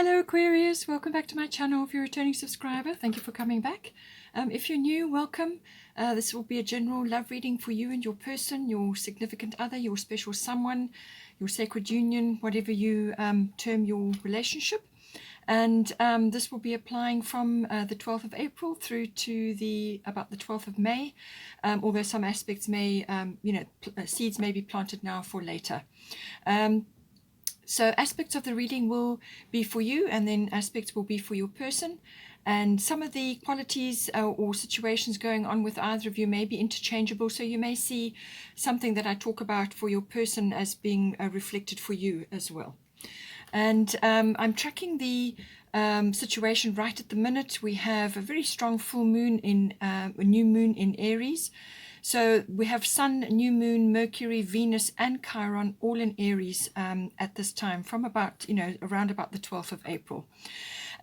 Hello Aquarius, welcome back to my channel. If you're a returning subscriber, thank you for coming back. If you're new, welcome. This will be a general love reading for you and your person, your significant other, your special someone, your sacred union, whatever you term your relationship. And this will be applying from the 12th of April through to about the 12th of May, although some aspects may, seeds may be planted now for later. So aspects of the reading will be for you, and then aspects will be for your person. And some of the qualities or situations going on with either of you may be interchangeable. So you may see something that I talk about for your person as being reflected for you as well. And I'm tracking the situation right at the minute. We have a very strong full moon a new moon in Aries. So we have Sun, New Moon, Mercury, Venus, and Chiron all in Aries at this time, from about, around about the 12th of April.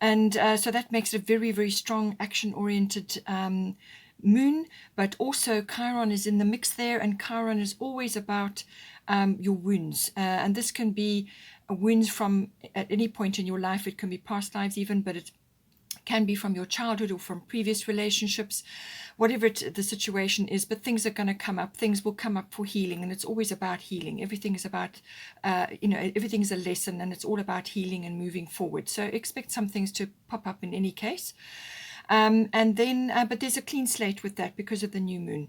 And so that makes it a very, very strong action-oriented moon, but also Chiron is in the mix there, and Chiron is always about your wounds. And this can be wounds from at any point in your life. It can be past lives even, but it can be from your childhood or from previous relationships, whatever the situation is. But things are going to come up. Things will come up for healing, and it's always about healing. Everything is about, everything is a lesson, and it's all about healing and moving forward. So expect some things to pop up in any case. And then, but there's a clean slate with that because of the new moon.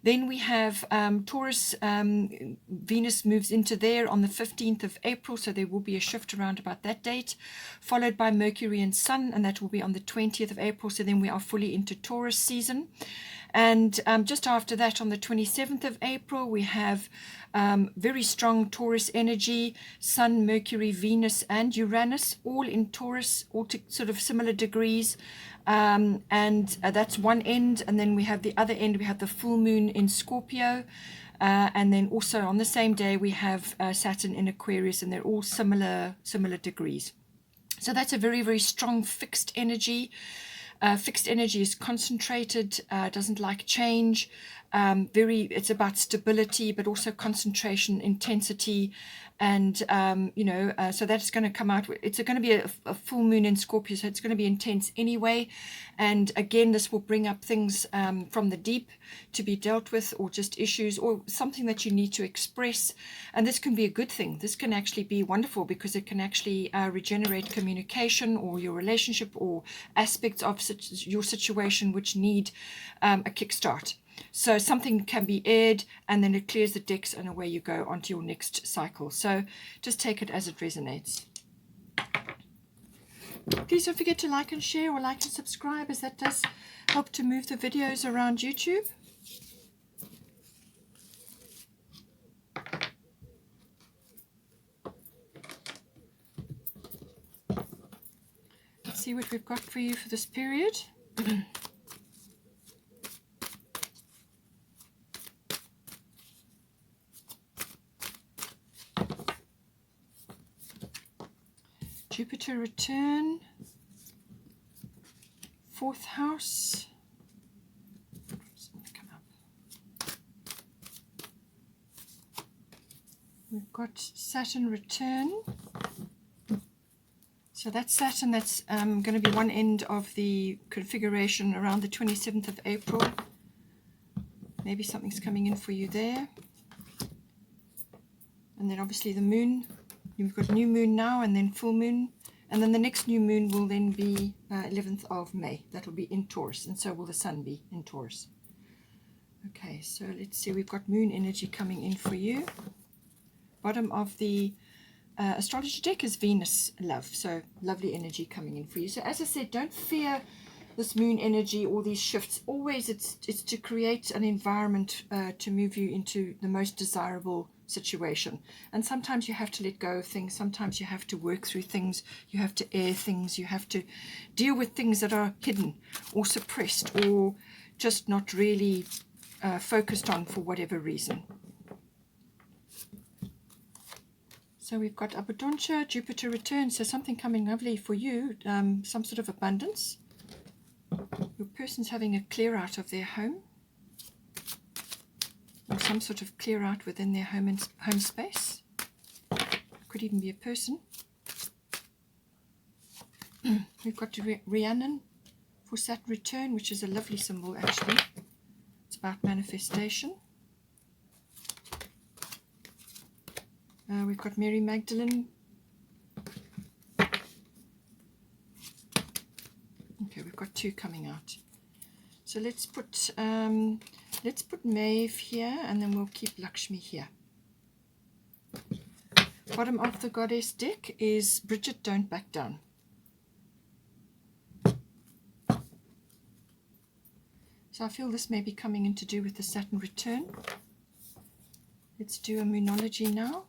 Then we have Taurus. Venus moves into there on the 15th of April, so there will be a shift around about that date, followed by Mercury and Sun, and that will be on the 20th of April. So then we are fully into Taurus season. And just after that, on the 27th of April, we have very strong Taurus energy, Sun, Mercury, Venus, and Uranus, all in Taurus, all to sort of similar degrees. And that's one end. And then we have the other end, we have the full moon in Scorpio. And then also on the same day, we have Saturn in Aquarius, and they're all similar degrees. So that's a very, very strong fixed energy. Fixed energy is concentrated, doesn't like change. It's about stability, but also concentration, intensity, and so that's going to come out. It's going to be a full moon in Scorpio, so it's going to be intense anyway. And again, this will bring up things from the deep to be dealt with, or just issues, or something that you need to express. And this can be a good thing. This can actually be wonderful, because it can actually regenerate communication or your relationship, or aspects of your situation which need a kickstart. So something can be aired, and then it clears the decks, and away you go onto your next cycle. So just take it as it resonates. Please don't forget to like and share, or like and subscribe, as that does help to move the videos around YouTube. Let's see what we've got for you for this period. Jupiter return, 4th house. Come up. We've got Saturn return. So that's Saturn. That's going to be one end of the configuration around the 27th of April. Maybe something's coming in for you there. And then obviously the moon. You've got new moon now, and then full moon, and then the next new moon will then be 11th of May. That will be in Taurus, and so will the sun be in Taurus. Okay, so let's see. We've got moon energy coming in for you. Bottom of the astrology deck is Venus, love. So lovely energy coming in for you. So as I said, don't fear this moon energy or these shifts. Always it's to create an environment to move you into the most desirable situation. And sometimes you have to let go of things. Sometimes you have to work through things. You have to air things. You have to deal with things that are hidden or suppressed, or just not really focused on for whatever reason. So we've got Abundantia, Jupiter return, so something coming lovely for you, some sort of abundance. Your person's having a clear out of their home, or some sort of clear out within their home space. Could even be a person. We've got Rhiannon for Saturn return, which is a lovely symbol actually. It's about manifestation. We've got Mary Magdalene. Okay, we've got 2 coming out. So let's put Maeve here, and then we'll keep Lakshmi here. Bottom of the goddess deck is Bridget, don't back down. So I feel this may be coming in to do with the Saturn return. Let's do a Moonology now.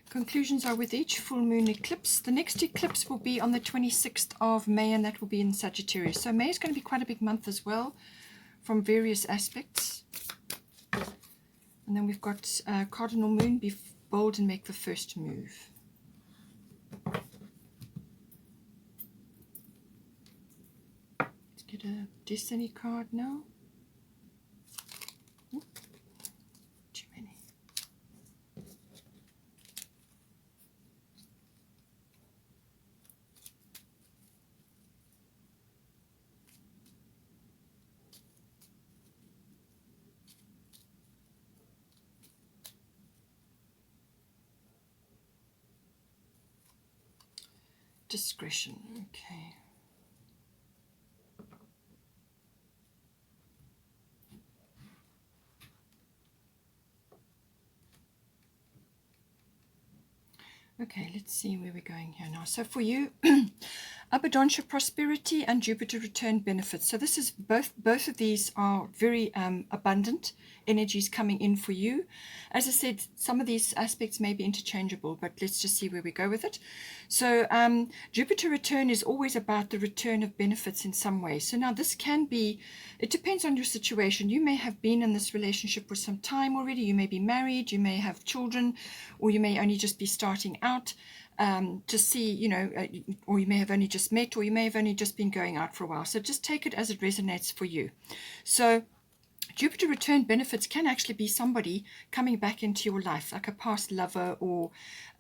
Conclusions are with each full moon eclipse. The next eclipse will be on the 26th of May, and that will be in Sagittarius. So May is going to be quite a big month as well, from various aspects. And then we've got Cardinal Moon, be bold and make the first move. Let's get a Destiny card now. Ooh, too many. Discretion, okay. Okay, let's see where we're going here now. So for you, Abundantia prosperity and Jupiter return benefits. So this is both of these are very abundant energies coming in for you. As I said, some of these aspects may be interchangeable, but let's just see where we go with it. So Jupiter return is always about the return of benefits in some way. So now this can be, it depends on your situation. You may have been in this relationship for some time already. You may be married, you may have children, or you may only just be starting out. To see, you know, or you may have only just met, or you may have only just been going out for a while. So just take it as it resonates for you. So Jupiter return benefits can actually be somebody coming back into your life, like a past lover or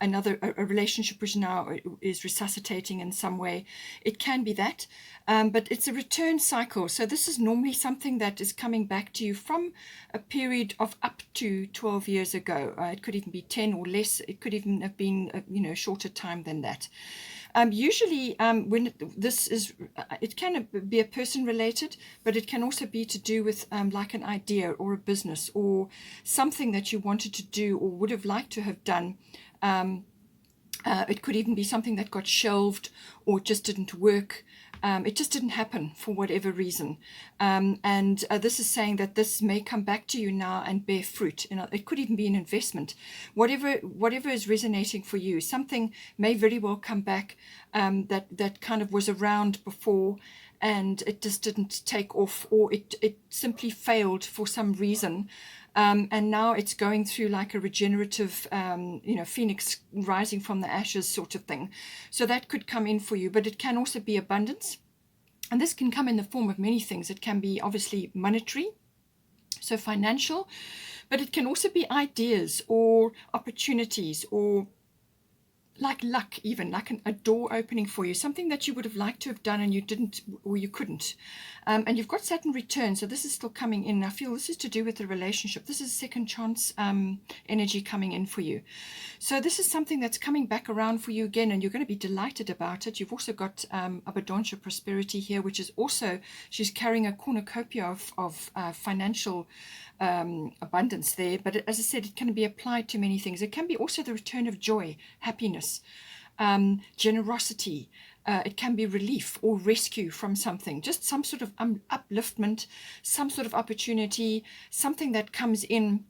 a relationship which now is resuscitating in some way. It can be that, but it's a return cycle. So this is normally something that is coming back to you from a period of up to 12 years ago. It could even be 10 or less. It could even have been a shorter time than that. Usually when this is, it can be a person related, but it can also be to do with like an idea or a business or something that you wanted to do or would have liked to have done. It could even be something that got shelved or just didn't work. It just didn't happen for whatever reason. And this is saying that this may come back to you now and bear fruit. It could even be an investment. Whatever is resonating for you, something may very well come back that kind of was around before and it just didn't take off, or it simply failed for some reason. And now it's going through like a regenerative, phoenix rising from the ashes sort of thing. So that could come in for you, but it can also be abundance. And this can come in the form of many things. It can be obviously monetary, so financial, but it can also be ideas or opportunities or like luck, even like a door opening for you, something that you would have liked to have done and you didn't, or you couldn't. And you've got Saturn return, so this is still coming in. I feel this is to do with the relationship. This is second chance energy coming in for you. So this is something that's coming back around for you again, and you're going to be delighted about it. You've also got Abundantia prosperity here, which is also, she's carrying a cornucopia of financial abundance there. But as I said, it can be applied to many things. It can be also the return of joy, happiness, generosity. It can be relief or rescue from something, just some sort of upliftment, some sort of opportunity, something that comes in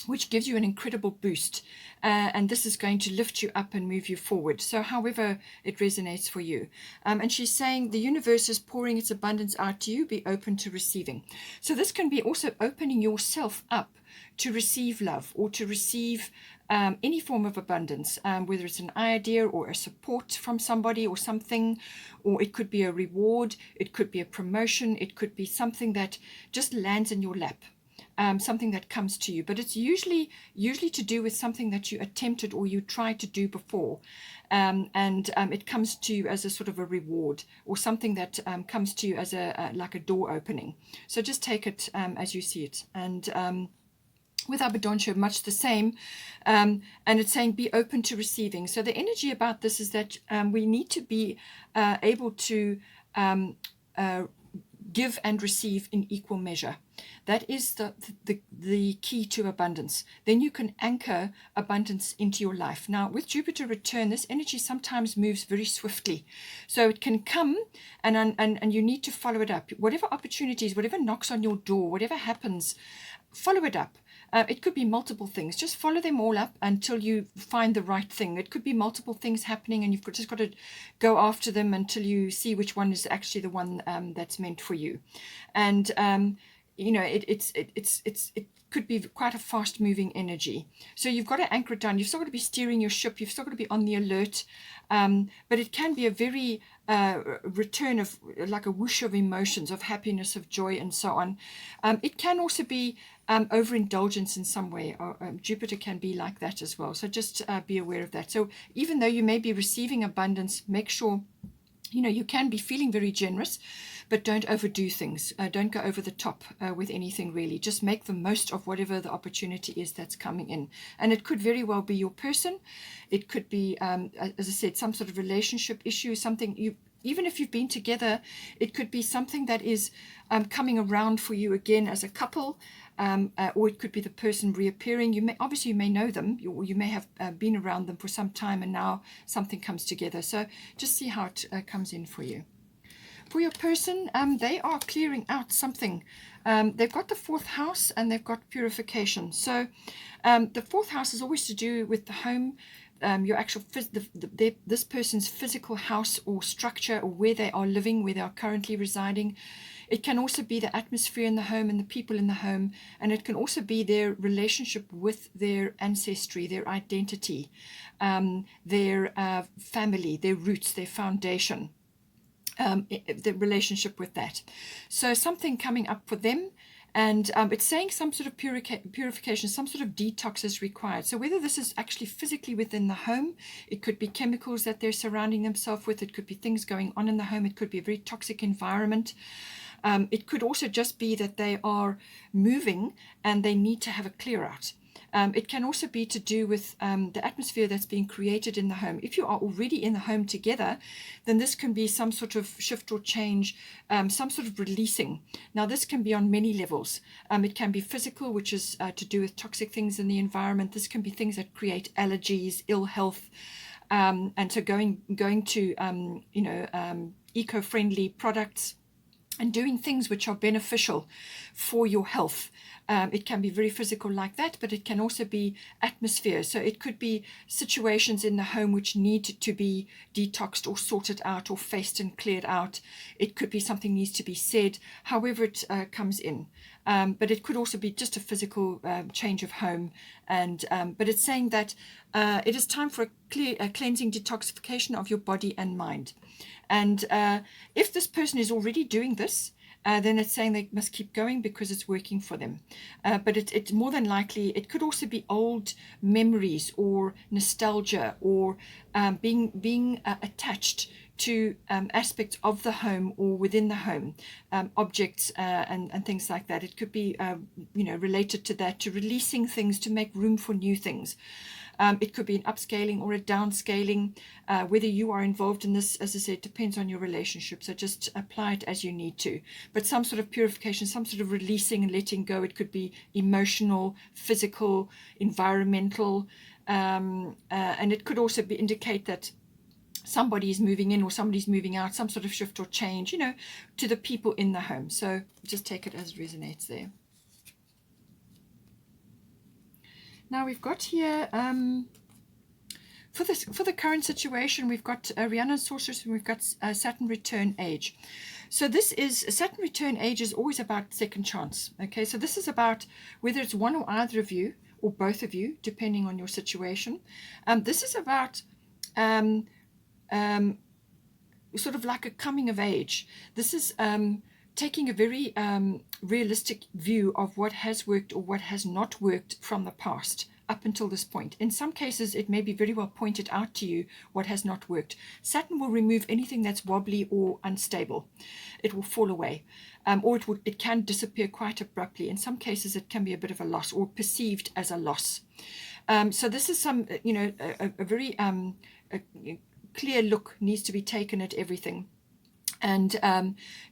which gives you an incredible boost, and this is going to lift you up and move you forward. So however it resonates for you. And she's saying the universe is pouring its abundance out to you, be open to receiving. So this can be also opening yourself up to receive love or to receive any form of abundance, whether it's an idea or a support from somebody or something, or it could be a reward, it could be a promotion, it could be something that just lands in your lap. something that comes to you, but it's usually to do with something that you attempted or you tried to do before, and it comes to you as a sort of a reward, or something that comes to you as like a door opening. So just take it as you see it. And with Abundance, much the same, and it's saying be open to receiving. So the energy about this is that we need to be able to give and receive in equal measure. That is the key to abundance. Then you can anchor abundance into your life. Now, with Jupiter return, this energy sometimes moves very swiftly. So it can come and you need to follow it up. Whatever opportunities, whatever knocks on your door, whatever happens, follow it up. It could be multiple things. Just follow them all up until you find the right thing. It could be multiple things happening, and you've just got to go after them until you see which one is actually the one that's meant for you. And you know, it could be quite a fast-moving energy. So you've got to anchor it down. You've still got to be steering your ship. You've still got to be on the alert. But it can be a very return of like a whoosh of emotions, of happiness, of joy, and so on. It can also be overindulgence in some way. Jupiter can be like that as well. So just be aware of that. So even though you may be receiving abundance, make sure, you know, you can be feeling very generous, but don't overdo things. Don't go over the top with anything, really. Just make the most of whatever the opportunity is that's coming in. And it could very well be your person. It could be, as I said, some sort of relationship issue, something you, even if you've been together, it could be something that is coming around for you again as a couple, or it could be the person reappearing. You may know them, or you may have been around them for some time, and now something comes together. So just see how it comes in for you. For your person, they are clearing out something. They've got the fourth house and they've got purification. So the fourth house is always to do with the home, your actual this person's physical house or structure, or where they are living, where they are currently residing. It can also be the atmosphere in the home and the people in the home, and it can also be their relationship with their ancestry, their identity, their family, their roots, their foundation. The relationship with that. So something coming up for them, and it's saying some sort of purification, some sort of detox is required. So whether this is actually physically within the home, it could be chemicals that they're surrounding themselves with, it could be things going on in the home, it could be a very toxic environment. It could also just be that they are moving and they need to have a clear out. It can also be to do with the atmosphere that's being created in the home. If you are already in the home together, then this can be some sort of shift or change, some sort of releasing. Now, this can be on many levels. It can be physical, which is to do with toxic things in the environment. This can be things that create allergies, ill health, and so going to eco-friendly products and doing things which are beneficial for your health. It can be very physical like that, but it can also be atmosphere. So it could be situations in the home which need to be detoxed or sorted out or faced and cleared out. It could be something needs to be said, however it comes in. But it could also be just a physical change of home. And but it's saying that it is time for a cleansing detoxification of your body and mind. And if this person is already doing this, then it's saying they must keep going because it's working for them. But it's more than likely, it could also be old memories or nostalgia, or being attached to aspects of the home or within the home, objects and things like that. It could be related to that, to releasing things to make room for new things. It could be an upscaling or a downscaling. Whether you are involved in this, as I said, depends on your relationship. So just apply it as you need to. But some sort of purification, some sort of releasing and letting go. It could be emotional, physical, environmental, and it could also indicate that somebody is moving in or somebody's moving out, some sort of shift or change, to the people in the home. So just take it as it resonates there. Now we've got here, for the current situation, we've got Rhiannon Sorceress, and we've got Saturn Return Age. So this is, Saturn Return Age is always about second chance. Okay, so this is about whether it's one or either of you, or both of you, depending on your situation. This is about sort of like a coming of age. This is taking a very realistic view of what has worked or what has not worked from the past up until this point. In some cases, it may be very well pointed out to you what has not worked. Saturn will remove anything that's wobbly or unstable. It will fall away, or it can disappear quite abruptly. In some cases, it can be a bit of a loss or perceived as a loss. So this is some, a very clear look needs to be taken at everything. And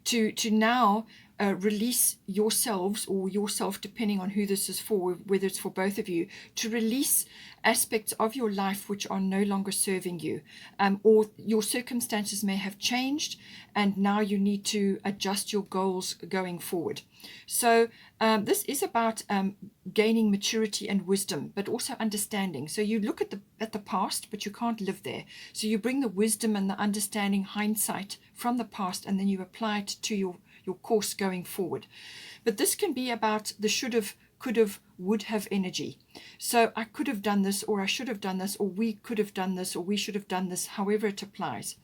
to now release yourselves or yourself, depending on who this is for, whether it's for both of you, to release aspects of your life which are no longer serving you, or your circumstances may have changed and now you need to adjust your goals going forward. So this is about gaining maturity and wisdom, but also understanding. So you look at the past, but you can't live there. So you bring the wisdom and the understanding, hindsight from the past, and then you apply it to your course going forward. But this can be about the should have, could have, would have energy. So I could have done this, or I should have done this, or we could have done this, or we should have done this, however it applies.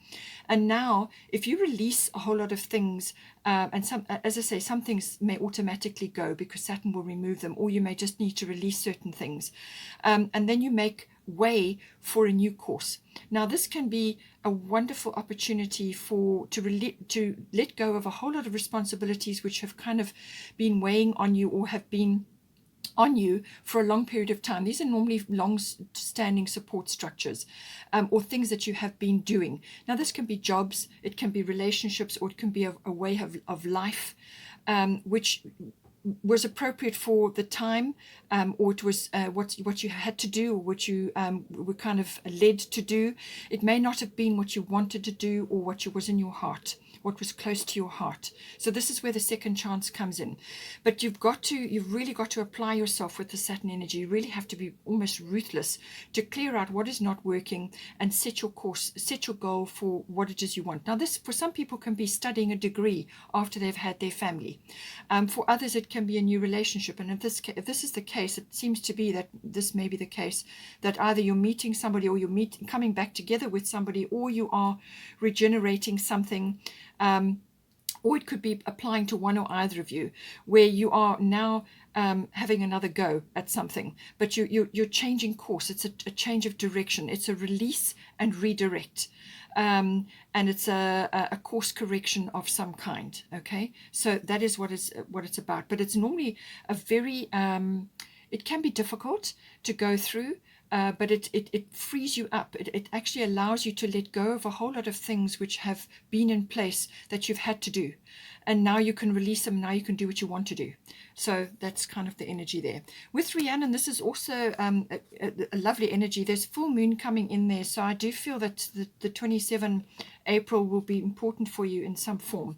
And now, if you release a whole lot of things, and some, as I say, some things may automatically go because Saturn will remove them, or you may just need to release certain things. And then you make way for a new course. Now, this can be a wonderful opportunity to let go of a whole lot of responsibilities which have kind of been weighing on you or have been on you for a long period of time. These are normally long-standing support structures, or things that you have been doing. Now, this can be jobs, it can be relationships, or it can be a way of life, which was appropriate for the time, or it was what you had to do, or what you were kind of led to do. It may not have been what you wanted to do or what was in your heart, what was close to your heart. So this is where the second chance comes in. But you've really got to apply yourself with the Saturn energy. You really have to be almost ruthless to clear out what is not working and set your course, set your goal for what it is you want. Now, this for some people can be studying a degree after they've had their family. For others, it can be a new relationship. And if this is the case, it seems to be that this may be the case, that either you're meeting somebody, or you're coming back together with somebody, or you are regenerating something, or it could be applying to one or either of you, where you are now having another go at something, but you're changing course. It's a change of direction. It's a release and redirect. And it's a course correction of some kind. Okay, so that is what it's about. But it's normally a very it can be difficult to go through, but it frees you up. It actually allows you to let go of a whole lot of things which have been in place that you've had to do, and now you can release them. Now you can do what you want to do. So that's kind of the energy there. With Rhiannon, this is also a lovely energy. There's full moon coming in there, so I do feel that the 27 April will be important for you in some form.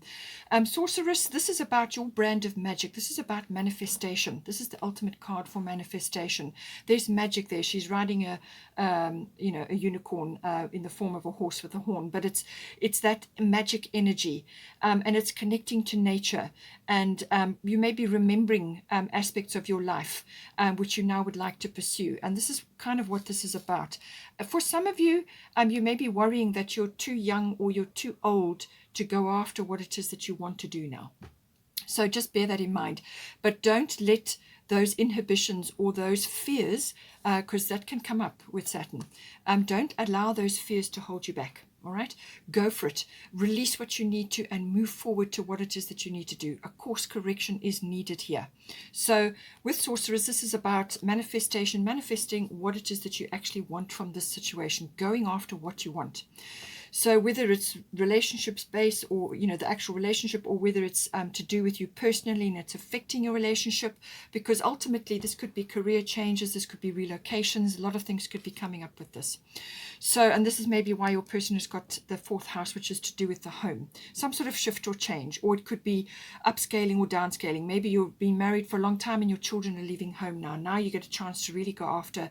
Sorceress, this is about your brand of magic. This is about manifestation. This is the ultimate card for manifestation. There's magic there. She's riding a unicorn in the form of a horse with a horn, but it's that magic energy, and it's connecting to nature. And you may be remembering aspects of your life which you now would like to pursue. And this is kind of what this is about. For some of you, you may be worrying that you're too young or you're too old to go after what it is that you want to do now. So just bear that in mind. But don't let those inhibitions or those fears, because that can come up with Saturn, don't allow those fears to hold you back. All right, go for it. Release what you need to and move forward to what it is that you need to do. A course correction is needed here. So with Sorcerers, this is about manifestation, manifesting what it is that you actually want from this situation, going after what you want. So whether it's relationships based, or the actual relationship, or whether it's to do with you personally and it's affecting your relationship, because ultimately this could be career changes, this could be relocations, a lot of things could be coming up with this. So, and this is maybe why your person has got the fourth house, which is to do with the home, some sort of shift or change, or it could be upscaling or downscaling. Maybe you've been married for a long time and your children are leaving home now. Now you get a chance to really go after,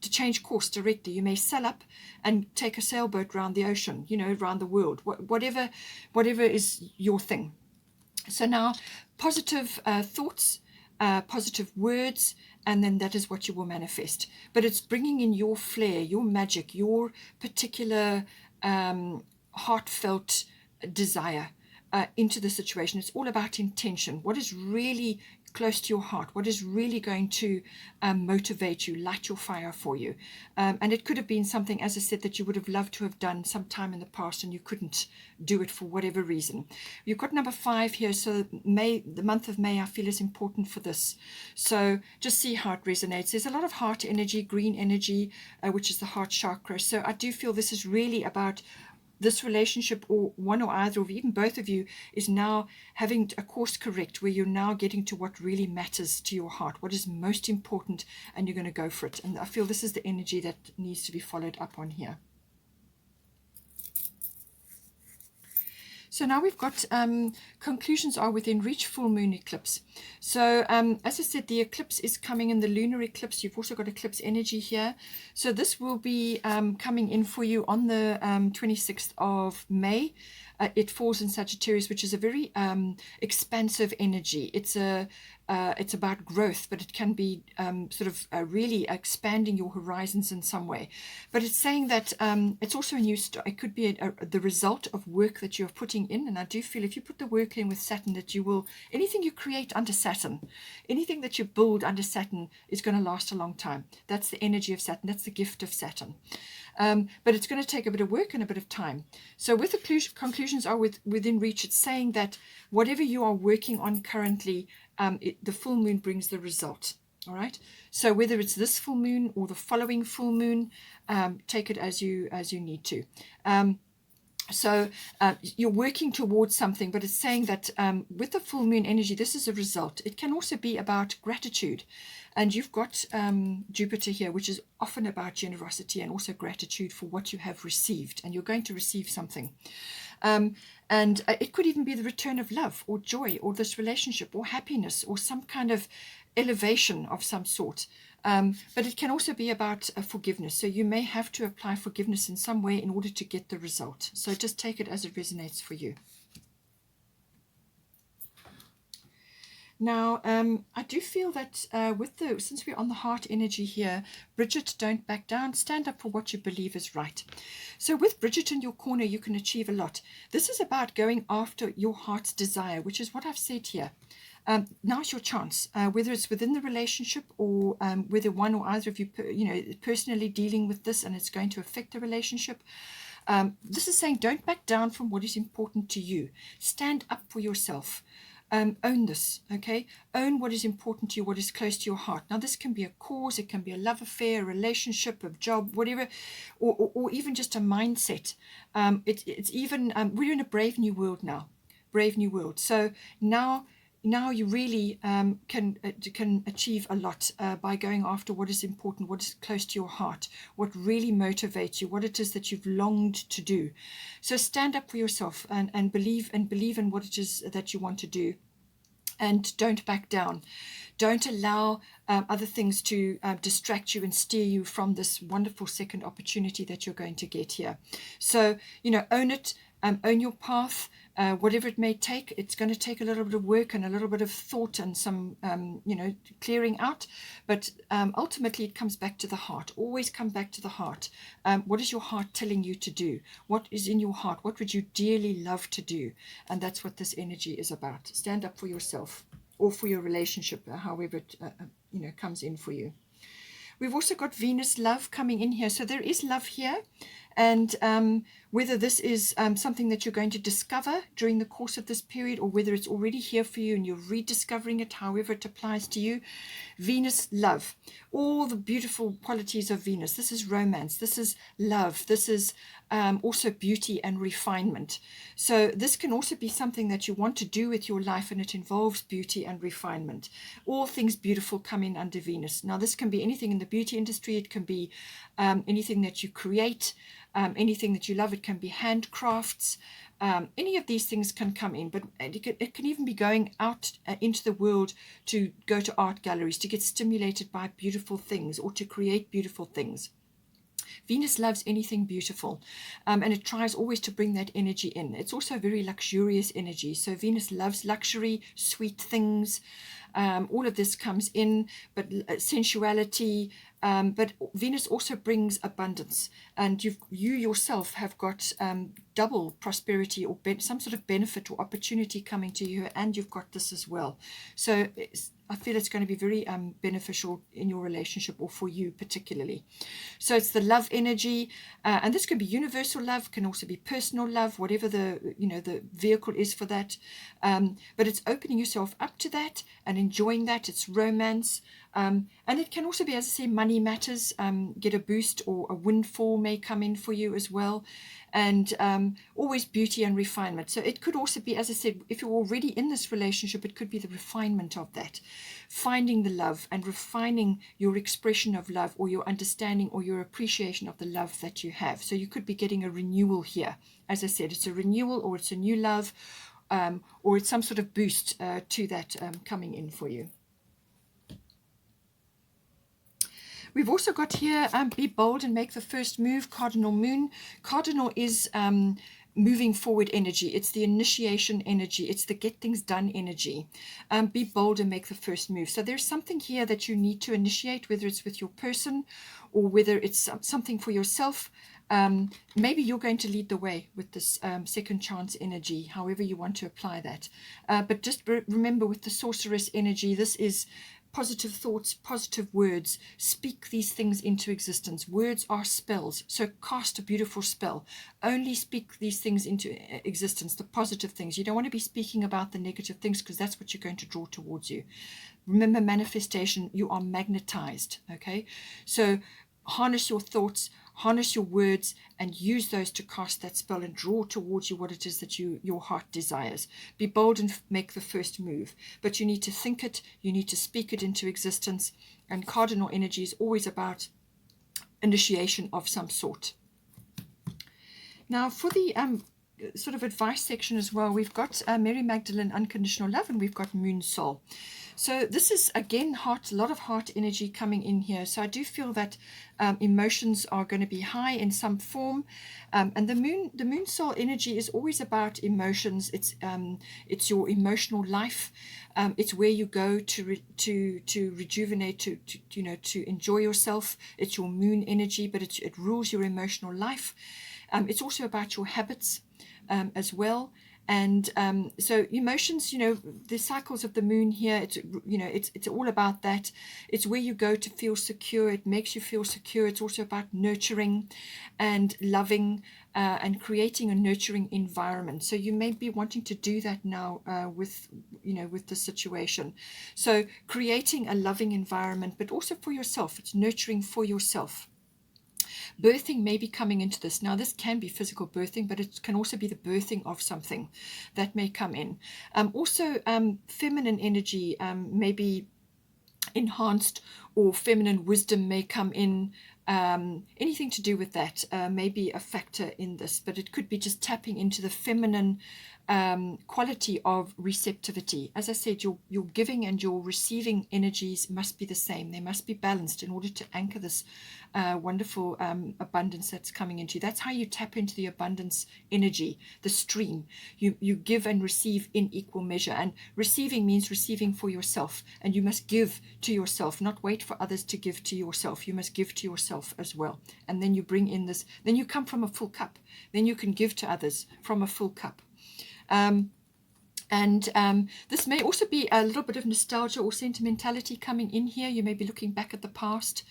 to change course directly. You may sail up and take a sailboat around the ocean, around the world, whatever is your thing. So now, positive thoughts, positive words, and then that is what you will manifest. But it's bringing in your flair, your magic, your particular heartfelt desire into the situation. It's all about intention. What is really close to your heart? What is really going to motivate you, light your fire for you? And it could have been something, as I said, that you would have loved to have done sometime in the past and you couldn't do it for whatever reason. You've got number 5 here. So May, the month of May, I feel is important for this. So just see how it resonates. There's a lot of heart energy, green energy, which is the heart chakra. So I do feel this is really about this relationship, or one or either, or even both of you, is now having a course correct, where you're now getting to what really matters to your heart, what is most important, and you're going to go for it. And I feel this is the energy that needs to be followed up on here. So now we've got conclusions are within reach, full moon eclipse. So as I said, the eclipse is coming in, the lunar eclipse. You've also got eclipse energy here. So this will be coming in for you on the 26th of May. It falls in Sagittarius, which is a very expansive energy. It's about growth, but it can be sort of really expanding your horizons in some way. But it's saying that it's also a new start. It could be the result of work that you're putting in. And I do feel if you put the work in with Saturn, that you will, anything you create under Saturn, anything that you build under Saturn is going to last a long time. That's the energy of Saturn. That's the gift of Saturn. But it's going to take a bit of work and a bit of time. So with the conclusions are within reach, it's saying that whatever you are working on currently, the full moon brings the result. All right. So whether it's this full moon or the following full moon, take it as you need to. So you're working towards something, but it's saying that with the full moon energy, this is a result. It can also be about gratitude. And you've got Jupiter here, which is often about generosity and also gratitude for what you have received. And you're going to receive something. And it could even be the return of love or joy or this relationship or happiness or some kind of elevation of some sort. But it can also be about forgiveness. So you may have to apply forgiveness in some way in order to get the result. So just take it as it resonates for you. Now, I do feel that since we're on the heart energy here, Bridget, don't back down. Stand up for what you believe is right. So with Bridget in your corner, you can achieve a lot. This is about going after your heart's desire, which is what I've said here. Now's your chance, whether it's within the relationship or whether one or either of you, personally dealing with this and it's going to affect the relationship. This is saying don't back down from what is important to you. Stand up for yourself. Own this, okay? Own what is important to you, what is close to your heart. Now, this can be a cause, it can be a love affair, a relationship, a job, whatever, or even just a mindset. It's even, we're in a brave new world now, brave new world. So now you really can achieve a lot by going after what is important, what is close to your heart, what really motivates you, what it is that you've longed to do. So stand up for yourself and believe in what it is that you want to do. And don't back down. Don't allow other things to distract you and steer you from this wonderful second opportunity that you're going to get here. So, own it, own your path. Whatever it may take, it's going to take a little bit of work and a little bit of thought and some, clearing out. But ultimately, it comes back to the heart. Always come back to the heart. What is your heart telling you to do? What is in your heart? What would you dearly love to do? And that's what this energy is about. Stand up for yourself or for your relationship, however it comes in for you. We've also got Venus love coming in here. So there is love here. And whether this is something that you're going to discover during the course of this period, or whether it's already here for you and you're rediscovering it, however it applies to you. Venus love, all the beautiful qualities of Venus. This is romance, this is love, this is also beauty and refinement. So this can also be something that you want to do with your life, and it involves beauty and refinement. All things beautiful come in under Venus. Now this can be anything in the beauty industry. It can be anything that you create, anything that you love. It can be handcrafts. Any of these things can come in, but it can even be going out into the world to go to art galleries, to get stimulated by beautiful things or to create beautiful things. Venus loves anything beautiful, and it tries always to bring that energy in. It's also a very luxurious energy. So Venus loves luxury, sweet things, All of this comes in, but sensuality. But Venus also brings abundance, and you yourself have got double prosperity or some sort of benefit or opportunity coming to you, and you've got this as well. So I feel it's going to be very beneficial in your relationship, or for you particularly. So it's the love energy, and this can be universal love, can also be personal love, whatever the vehicle is for that. But it's opening yourself up to that and enjoying that. It's romance. And it can also be, as I say, money matters, get a boost, or a windfall may come in for you as well. And always beauty and refinement. So it could also be, as I said, if you're already in this relationship, it could be the refinement of that. Finding the love and refining your expression of love, or your understanding or your appreciation of the love that you have. So you could be getting a renewal here. As I said, it's a renewal, or it's a new love, or it's some sort of boost to that coming in for you. We've also got here, be bold and make the first move, cardinal moon. Cardinal is moving forward energy. It's the initiation energy. It's the get things done energy. Be bold and make the first move. So there's something here that you need to initiate, whether it's with your person or whether it's something for yourself. Maybe you're going to lead the way with this second chance energy, however you want to apply that. But just remember, with the sorceress energy, this is positive thoughts, positive words. Speak these things into existence. Words are spells, so cast a beautiful spell. Only speak these things into existence, the positive things. You don't want to be speaking about the negative things, because that's what you're going to draw towards you. Remember, manifestation, you are magnetized, okay? So harness your thoughts, harness your words, and use those to cast that spell and draw towards you what it is that your heart desires. Be bold and make the first move. But you need to think it, you need to speak it into existence. And cardinal energy is always about initiation of some sort. Now, for the sort of advice section as well, we've got Mary Magdalene, unconditional love, and we've got Moon Soul. So this is, again, a lot of heart energy coming in here. So I do feel that emotions are going to be high in some form. And the moon soul energy is always about emotions. It's your emotional life. It's where you go to rejuvenate, to enjoy yourself. It's your moon energy, but it rules your emotional life. It's also about your habits as well. And so emotions, the cycles of the moon here, it's all about that. It's where you go to feel secure. It makes you feel secure. It's also about nurturing and loving and creating a nurturing environment. So you may be wanting to do that now with the situation. So creating a loving environment, but also for yourself. It's nurturing for yourself. Birthing may be coming into this. Now, this can be physical birthing, but it can also be the birthing of something that may come in. Also, feminine energy may be enhanced, or feminine wisdom may come in. Anything to do with that may be a factor in this, but it could be just tapping into the feminine quality of receptivity. As I said, your giving and your receiving energies must be the same. They must be balanced in order to anchor this wonderful abundance that's coming into you. That's how you tap into the abundance energy, the stream. You give and receive in equal measure, and receiving means receiving for yourself, and you must give to yourself, not wait for others to give to yourself. You must give to yourself as well, and then you bring in this, then you come from a full cup, then you can give to others from a full cup. This may also be a little bit of nostalgia or sentimentality coming in here. You may be looking back at the past.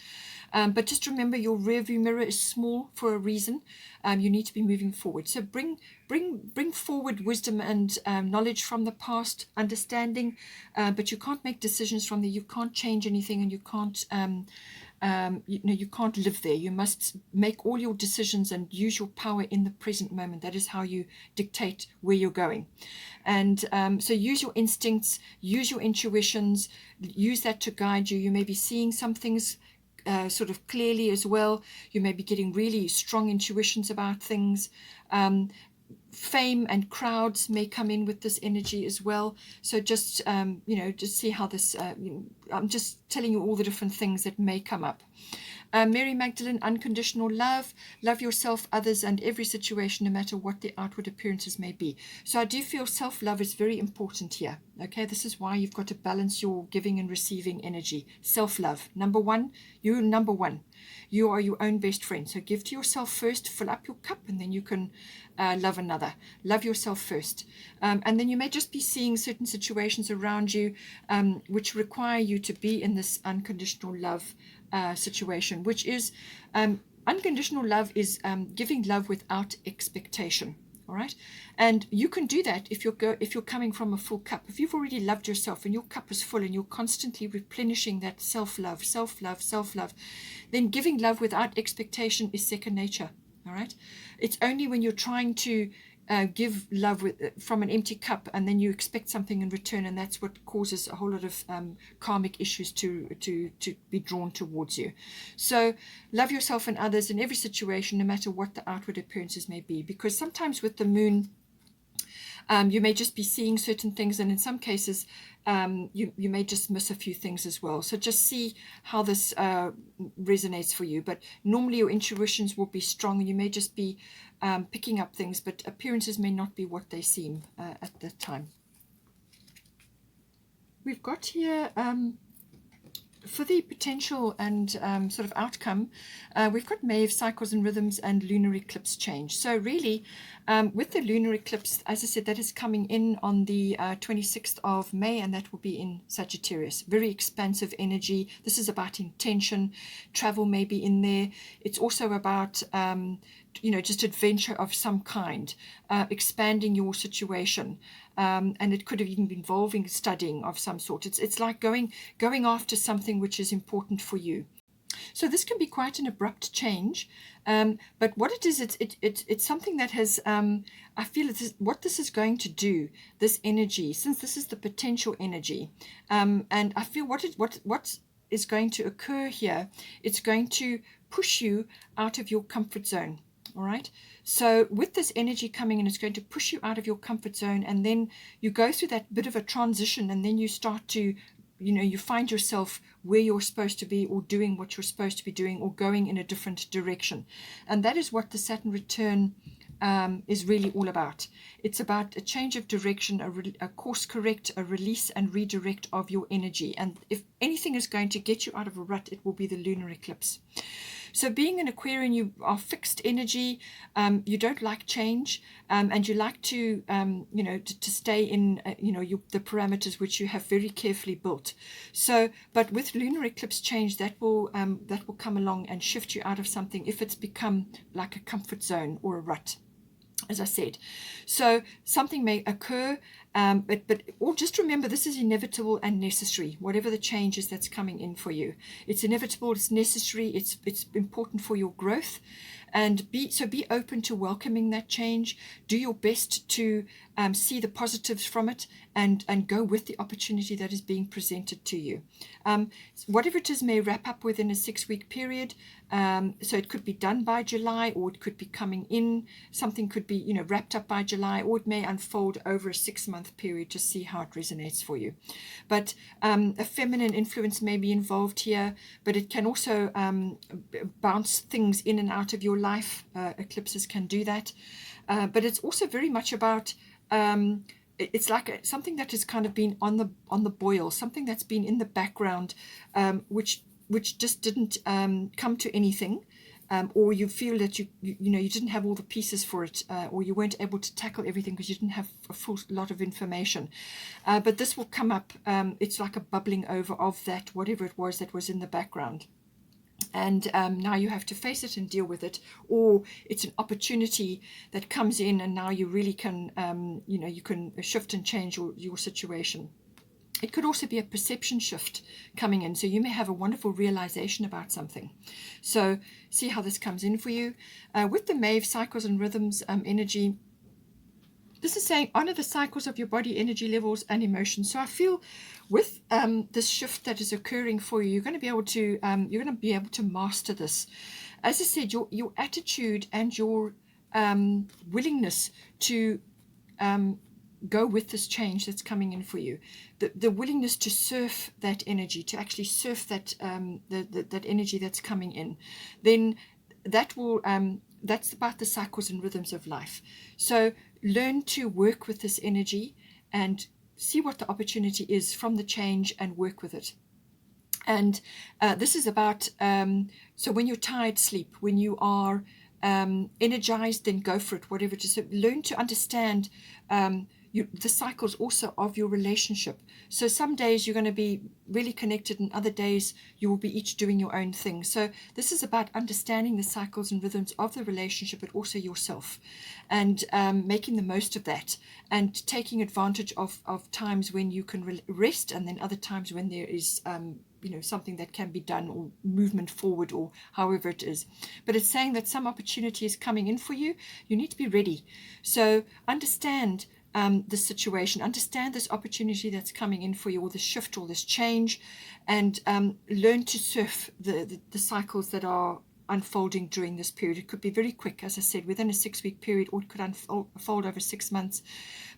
But just remember, your rearview mirror is small for a reason. You need to be moving forward. So bring forward wisdom and knowledge from the past, understanding, but you can't make decisions from there. You can't change anything, and you can't you can't live there. You must make all your decisions and use your power in the present moment. That is how you dictate where you're going. And so use your instincts, use your intuitions, use that to guide you. You may be seeing some things sort of clearly as well. You may be getting really strong intuitions about things. Fame and crowds may come in with this energy as well. So just just see how this I'm just telling you all the different things that may come up. Mary Magdalene, unconditional love. Love yourself, others, and every situation, no matter what the outward appearances may be. So I do feel self-love is very important here. Okay, this is why you've got to balance your giving and receiving energy. Self-love. Number one, you're number one. You are your own best friend. So give to yourself first, fill up your cup, and then you can love another. Love yourself first. And then you may just be seeing certain situations around you which require you to be in this unconditional love situation, which is unconditional love is giving love without expectation. All right, and you can do that if you're coming from a full cup. If you've already loved yourself and your cup is full and you're constantly replenishing that self-love, then giving love without expectation is second nature. All right, it's only when you're trying to give love from an empty cup and then you expect something in return, and that's what causes a whole lot of karmic issues to be drawn towards you. So love yourself and others in every situation, no matter what the outward appearances may be, because sometimes with the moon you may just be seeing certain things, and in some cases you may just miss a few things as well. So just see how this resonates for you. But normally your intuitions will be strong and you may just be picking up things, but appearances may not be what they seem at that time. We've got here for the potential and sort of outcome, we've got Maeve, cycles and rhythms, and lunar eclipse change. So really, with the lunar eclipse, as I said, that is coming in on the 26th of May, and that will be in Sagittarius. Very expansive energy. This is about intention. Travel may be in there. It's also about just adventure of some kind, expanding your situation. And it could have even been involving studying of some sort. It's like going after something which is important for you. So this can be quite an abrupt change, but what it is, it's something that has, I feel what this is going to do, this energy, since this is the potential energy, and I feel what is going to occur here, it's going to push you out of your comfort zone. All right, so with this energy coming in, it's going to push you out of your comfort zone, and then you go through that bit of a transition, and then you start to, you find yourself where you're supposed to be, or doing what you're supposed to be doing, or going in a different direction. And that is what the Saturn return is really all about. It's about a change of direction, a course correct, a release and redirect of your energy. And if anything is going to get you out of a rut, it will be the lunar eclipse. So being an Aquarian, you are fixed energy, you don't like change, and you like to, to stay in, the parameters which you have very carefully built. So, but with lunar eclipse change, that will come along and shift you out of something if it's become like a comfort zone or a rut, as I said. So something may occur, but just remember, this is inevitable and necessary. Whatever the change is that's coming in for you, it's inevitable, it's necessary, it's important for your growth. And be open to welcoming that change. Do your best to see the positives from it, and go with the opportunity that is being presented to you. Whatever it is may wrap up within a 6-week period. So it could be done by July, or it could be coming in. Something could be wrapped up by July, or it may unfold over a 6-month period to see how it resonates for you. But a feminine influence may be involved here, but it can also bounce things in and out of your life. Eclipses can do that, but it's also very much about it's like something that has kind of been on the boil, something that's been in the background, which just didn't come to anything, or you feel that you didn't have all the pieces for it, or you weren't able to tackle everything because you didn't have a full lot of information. But this will come up. It's like a bubbling over of that, whatever it was that was in the background. And now you have to face it and deal with it, or it's an opportunity that comes in, and now you really can, you can shift and change your situation. It could also be a perception shift coming in, so you may have a wonderful realization about something. So see how this comes in for you. With the Maeve, cycles and rhythms energy, this is saying honor the cycles of your body, energy levels, and emotions. So I feel with this shift that is occurring for you, you're going to be able to master this. As I said, your attitude and your willingness to go with this change that's coming in for you, the willingness to surf that energy, to actually surf that that energy that's coming in, then that will that's about the cycles and rhythms of life. So learn to work with this energy and see what the opportunity is from the change and work with it. And this is about, so when you're tired, sleep. When you are energized, then go for it, whatever it is. So learn to understand the cycles also of your relationship. So some days you're going to be really connected, and other days you will be each doing your own thing. So this is about understanding the cycles and rhythms of the relationship, but also yourself, and making the most of that, and taking advantage of times when you can rest, and then other times when there is something that can be done, or movement forward, or however it is. But it's saying that some opportunity is coming in for you. You need to be ready. So understand the situation, understand this opportunity that's coming in for you, or this shift, or this change, and learn to surf the cycles that are unfolding during this period. It could be very quick, as I said, within a 6-week period, or it could unfold over 6 months,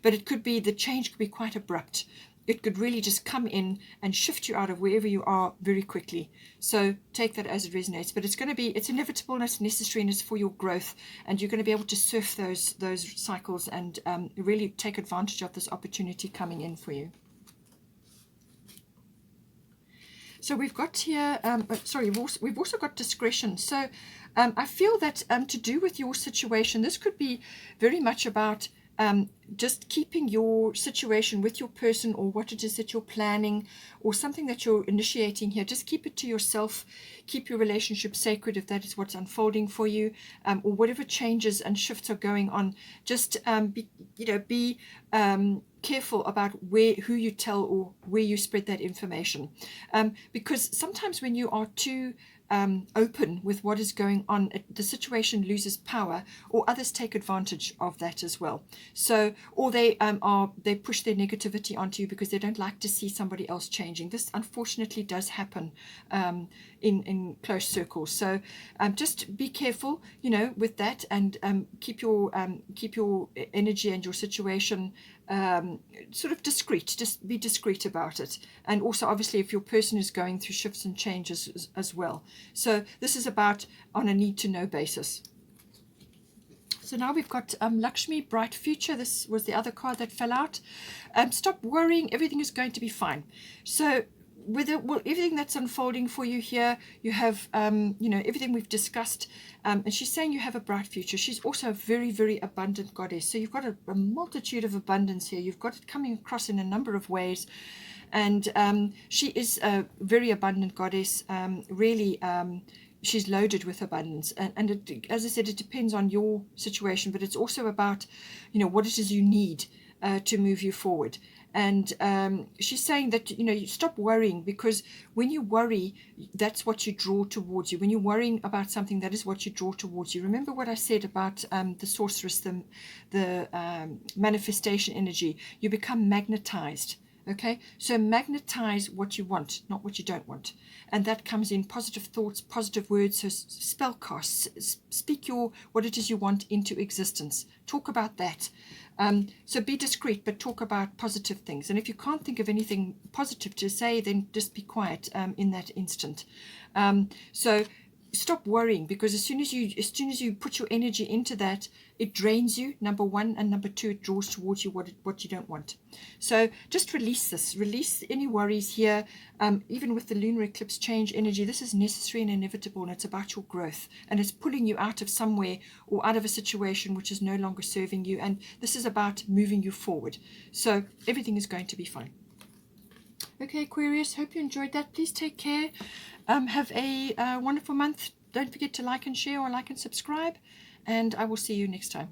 but it could be, the change could be quite abrupt. It could really just come in and shift you out of wherever you are very quickly. So take that as it resonates. But it's inevitable, and it's necessary, and it's for your growth. And you're going to be able to surf those cycles and really take advantage of this opportunity coming in for you. So we've got here, we've also got discretion. So I feel that to do with your situation, this could be very much about just keeping your situation with your person, or what it is that you're planning, or something that you're initiating here. Just keep it to yourself. Keep your relationship sacred if that is what's unfolding for you, or whatever changes and shifts are going on. Just be careful about who you tell, or where you spread that information, because sometimes when you are too open with what is going on, the situation loses power, or others take advantage of that as well. So, or they push their negativity onto you because they don't like to see somebody else changing. This unfortunately does happen in close circles. So just be careful, with that, and keep your energy and your situation sort of discreet. Just be discreet about it. And also, obviously, if your person is going through shifts and changes as well. So this is about on a need-to-know basis. So now we've got Lakshmi, bright future. This was the other card that fell out. Stop worrying. Everything is going to be fine. So with everything that's unfolding for you here, you have, everything we've discussed. And she's saying you have a bright future. She's also a very, very abundant goddess. So you've got a multitude of abundance here. You've got it coming across in a number of ways. And she is a very abundant goddess, really. She's loaded with abundance, and it, as I said, it depends on your situation, but it's also about, what it is you need to move you forward. And she's saying that, you stop worrying, because when you worry, that's what you draw towards you. When you're worrying about something, that is what you draw towards you. Remember what I said about the sorceress, the manifestation energy. You become magnetized. Okay, so magnetize what you want, not what you don't want. And that comes in positive thoughts, positive words. So spell casts, speak what it is you want into existence. Talk about that. So be discreet, but talk about positive things. And if you can't think of anything positive to say, then just be quiet in that instant. So stop worrying, because as soon as you put your energy into that, it drains you, number one, and number two, it draws towards you what you don't want. So just release any worries here. Even with the lunar eclipse change energy, this is necessary and inevitable, and it's about your growth, and it's pulling you out of somewhere, or out of a situation which is no longer serving you, and this is about moving you forward. So everything is going to be fine. Okay, Aquarius, hope you enjoyed that. Please take care. Have a wonderful month. Don't forget to like and share, or like and subscribe, and I will see you next time.